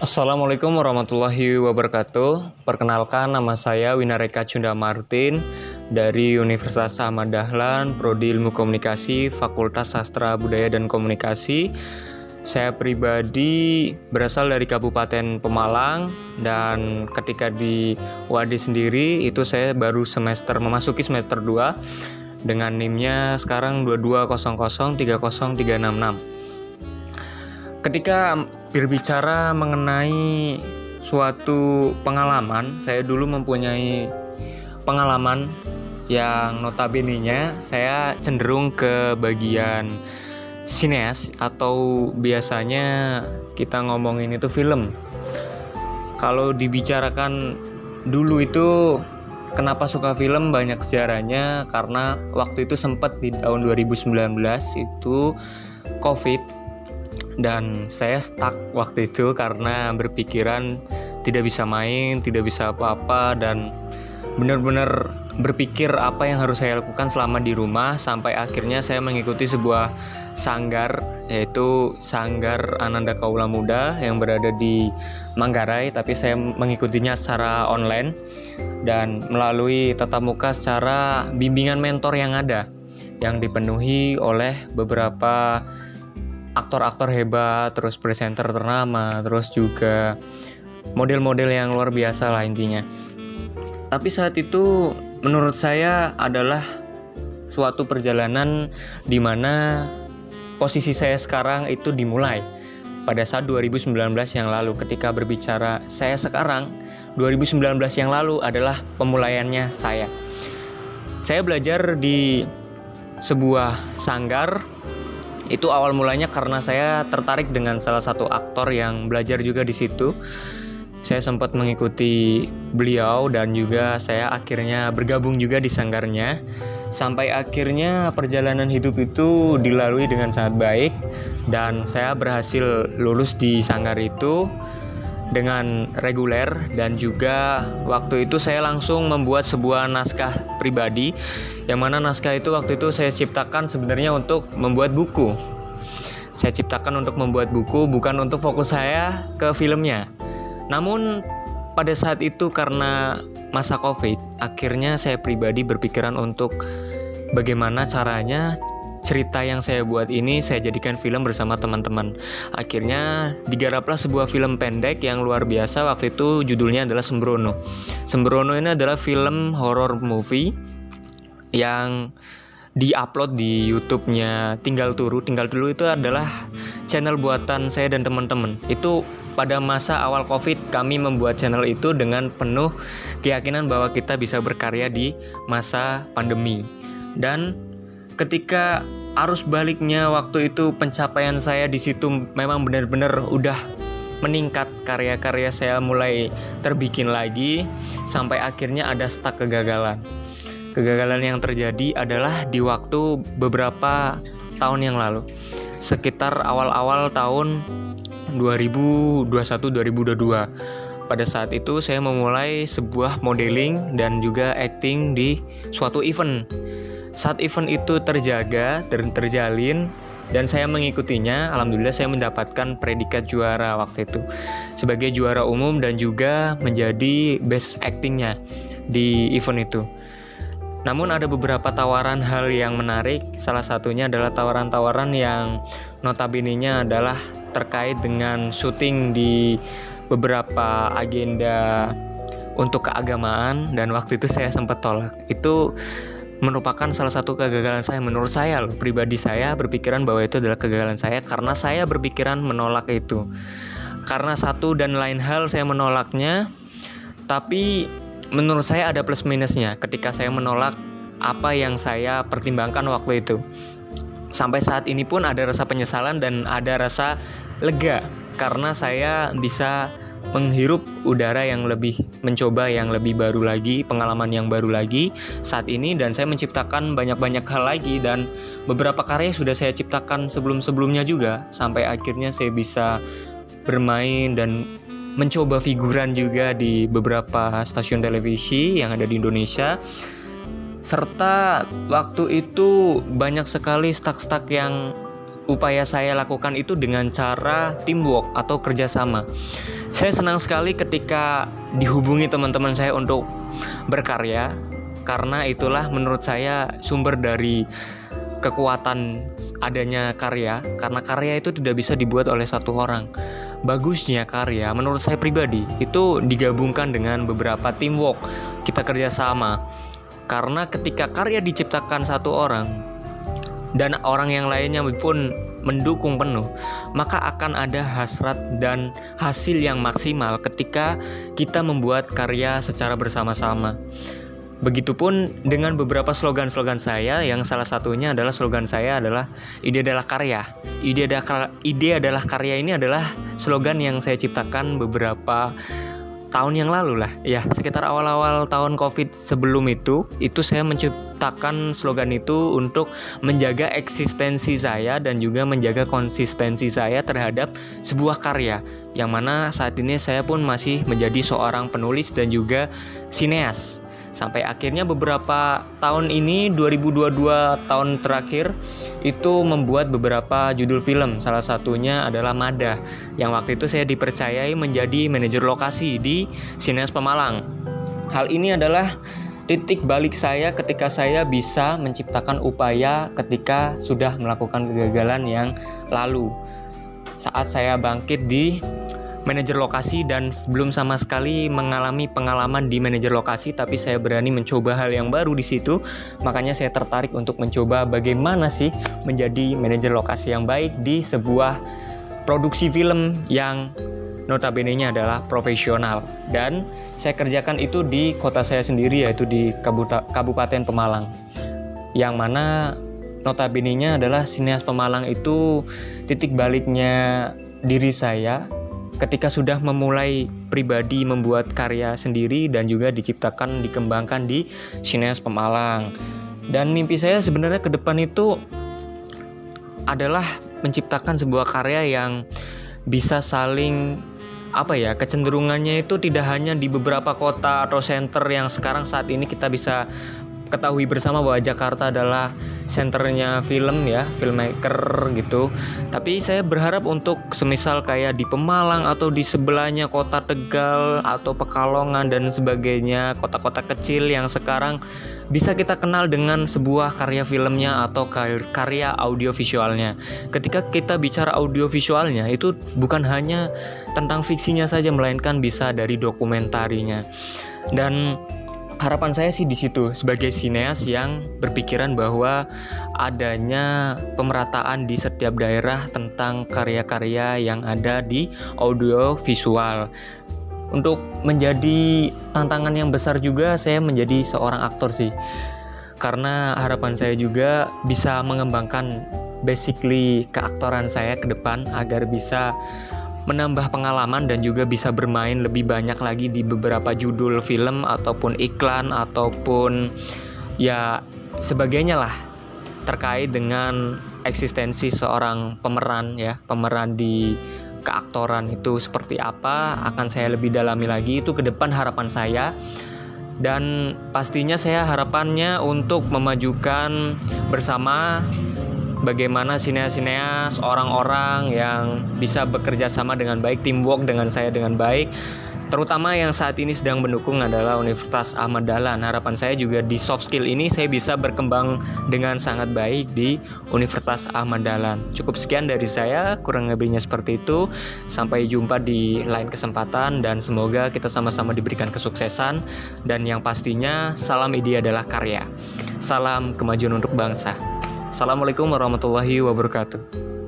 Assalamualaikum warahmatullahi wabarakatuh. Perkenalkan, nama saya Winareka Cunda Martin dari Universitas Ahmad Dahlan, Prodi Ilmu Komunikasi, Fakultas Sastra Budaya dan Komunikasi. Saya pribadi berasal dari Kabupaten Pemalang, dan ketika di UAD sendiri itu saya baru memasuki semester 2 dengan NIM-nya sekarang 2200303666. Ketika berbicara mengenai suatu pengalaman, saya dulu mempunyai pengalaman yang notabene-nya saya cenderung ke bagian sineas, atau biasanya kita ngomongin itu film. Kalau dibicarakan dulu itu kenapa suka film, banyak sejarahnya, karena waktu itu sempat di tahun 2019 itu COVID. Dan saya stuck waktu itu karena berpikiran tidak bisa main, tidak bisa apa-apa, dan benar-benar berpikir apa yang harus saya lakukan selama di rumah, sampai akhirnya saya mengikuti sebuah sanggar, yaitu Sanggar Ananda Kaula Muda yang berada di Manggarai, tapi saya mengikutinya secara online dan melalui tatap muka secara bimbingan mentor yang ada, yang dipenuhi oleh beberapa aktor-aktor hebat, terus presenter ternama, terus juga model-model yang luar biasa lah intinya. Tapi saat itu menurut saya adalah suatu perjalanan di mana posisi saya sekarang itu dimulai pada saat 2019 yang lalu. Ketika berbicara saya sekarang, 2019 yang lalu adalah pemulaiannya saya. Saya belajar di sebuah sanggar. Itu awal mulanya karena saya tertarik dengan salah satu aktor yang belajar juga di situ. Saya sempat mengikuti beliau dan juga saya akhirnya bergabung juga di sanggarnya. Sampai akhirnya perjalanan hidup itu dilalui dengan sangat baik dan saya berhasil lulus di sanggar itu dengan reguler, dan juga waktu itu saya langsung membuat sebuah naskah pribadi, yang mana naskah itu waktu itu saya ciptakan sebenarnya untuk membuat buku. Saya ciptakan untuk membuat buku, bukan untuk fokus saya ke filmnya. Namun pada saat itu karena masa COVID, akhirnya saya pribadi berpikiran untuk bagaimana caranya cerita yang saya buat ini saya jadikan film bersama teman-teman. Akhirnya digaraplah sebuah film pendek yang luar biasa. Waktu itu judulnya adalah Sembrono. Sembrono ini adalah film horror movie yang di-upload di YouTube-nya Tinggal Turu. Tinggal Turu itu adalah channel buatan saya dan teman-teman. Itu pada masa awal COVID kami membuat channel itu dengan penuh keyakinan bahwa kita bisa berkarya di masa pandemi. Dan ketika arus baliknya waktu itu pencapaian saya di situ memang benar-benar udah meningkat, karya-karya saya mulai terbikin lagi, sampai akhirnya ada stuck kegagalan. Kegagalan yang terjadi adalah di waktu beberapa tahun yang lalu, sekitar awal-awal tahun 2021-2022. Pada saat itu saya memulai sebuah modeling dan juga acting di suatu event. Saat event itu terjaga dan terjalin dan saya mengikutinya, alhamdulillah saya mendapatkan predikat juara waktu itu sebagai juara umum dan juga menjadi best actingnya di event itu. Namun ada beberapa tawaran hal yang menarik. Salah satunya adalah tawaran-tawaran yang notabene-nya adalah terkait dengan syuting di beberapa agenda untuk keagamaan, dan waktu itu saya sempat tolak. Itu merupakan salah satu kegagalan saya. Menurut saya loh, pribadi saya berpikiran bahwa itu adalah kegagalan saya karena saya berpikiran menolak itu. Karena satu dan lain hal saya menolaknya, tapi menurut saya ada plus minusnya ketika saya menolak apa yang saya pertimbangkan waktu itu. Sampai saat ini pun ada rasa penyesalan dan ada rasa lega karena saya bisa menghirup udara yang lebih, mencoba yang lebih baru lagi, pengalaman yang baru lagi saat ini, dan saya menciptakan banyak-banyak hal lagi, dan beberapa karya sudah saya ciptakan sebelum-sebelumnya juga, sampai akhirnya saya bisa bermain dan mencoba figuran juga di beberapa stasiun televisi yang ada di Indonesia. Serta waktu itu banyak sekali stuck-stuck yang upaya saya lakukan itu dengan cara teamwork atau kerjasama. Saya senang sekali ketika dihubungi teman-teman saya untuk berkarya, karena itulah menurut saya sumber dari kekuatan adanya karya, karena karya itu tidak bisa dibuat oleh satu orang. Bagusnya karya menurut saya pribadi itu digabungkan dengan beberapa teamwork, kita kerjasama. Karena ketika karya diciptakan satu orang dan orang yang lainnya pun mendukung penuh, maka akan ada hasrat dan hasil yang maksimal ketika kita membuat karya secara bersama-sama. Begitupun dengan beberapa slogan-slogan saya, yang salah satunya adalah slogan saya adalah ide adalah karya. Ide adalah karya ini adalah slogan yang saya ciptakan beberapa tahun yang lalu lah. Ya, sekitar awal-awal tahun Covid sebelum itu saya menciptakan slogan itu untuk menjaga eksistensi saya dan juga menjaga konsistensi saya terhadap sebuah karya. Yang mana saat ini saya pun masih menjadi seorang penulis dan juga sineas. Sampai akhirnya beberapa tahun ini, 2022 tahun terakhir, itu membuat beberapa judul film. Salah satunya adalah Madah, yang waktu itu saya dipercayai menjadi manajer lokasi di Sineas Pemalang. Hal ini adalah titik balik saya ketika saya bisa menciptakan upaya ketika sudah melakukan kegagalan yang lalu. Saat saya bangkit di manajer lokasi dan belum sama sekali mengalami pengalaman di manajer lokasi, tapi saya berani mencoba hal yang baru di situ. Makanya saya tertarik untuk mencoba bagaimana sih menjadi manajer lokasi yang baik di sebuah produksi film yang notabene-nya adalah profesional. Dan saya kerjakan itu di kota saya sendiri, yaitu di Kabupaten Pemalang, yang mana notabene-nya adalah Sineas Pemalang itu titik baliknya diri saya ketika sudah memulai pribadi membuat karya sendiri dan juga dikembangkan di Sineas Pemalang. Dan mimpi saya sebenarnya ke depan itu adalah menciptakan sebuah karya yang bisa saling kecenderungannya itu tidak hanya di beberapa kota atau center yang sekarang saat ini kita bisa ketahui bersama bahwa Jakarta adalah senternya film ya, filmmaker gitu. Tapi saya berharap untuk semisal kayak di Pemalang atau di sebelahnya kota Tegal atau Pekalongan dan sebagainya, kota-kota kecil yang sekarang bisa kita kenal dengan sebuah karya filmnya atau karya audiovisualnya. Ketika kita bicara audiovisualnya, itu bukan hanya tentang fiksinya saja, melainkan bisa dari dokumentarinya. Dan harapan saya sih di situ sebagai sineas yang berpikiran bahwa adanya pemerataan di setiap daerah tentang karya-karya yang ada di audio visual. Untuk menjadi tantangan yang besar juga saya menjadi seorang aktor sih. Karena harapan saya juga bisa mengembangkan basically keaktoran saya ke depan agar bisa menambah pengalaman dan juga bisa bermain lebih banyak lagi di beberapa judul film ataupun iklan ataupun ya sebagainya lah terkait dengan eksistensi seorang pemeran di keaktoran itu seperti apa akan saya lebih dalami lagi. Itu ke depan harapan saya. Dan pastinya saya harapannya untuk memajukan bersama bagaimana sineas-sineas, orang-orang yang bisa bekerja sama dengan baik, teamwork dengan saya dengan baik. Terutama yang saat ini sedang mendukung adalah Universitas Ahmad Dahlan. Harapan saya juga di soft skill ini saya bisa berkembang dengan sangat baik di Universitas Ahmad Dahlan. Cukup sekian dari saya, kurang lebihnya seperti itu. Sampai jumpa di lain kesempatan dan semoga kita sama-sama diberikan kesuksesan. Dan yang pastinya salam ide adalah karya. Salam kemajuan untuk bangsa. Assalamualaikum warahmatullahi wabarakatuh.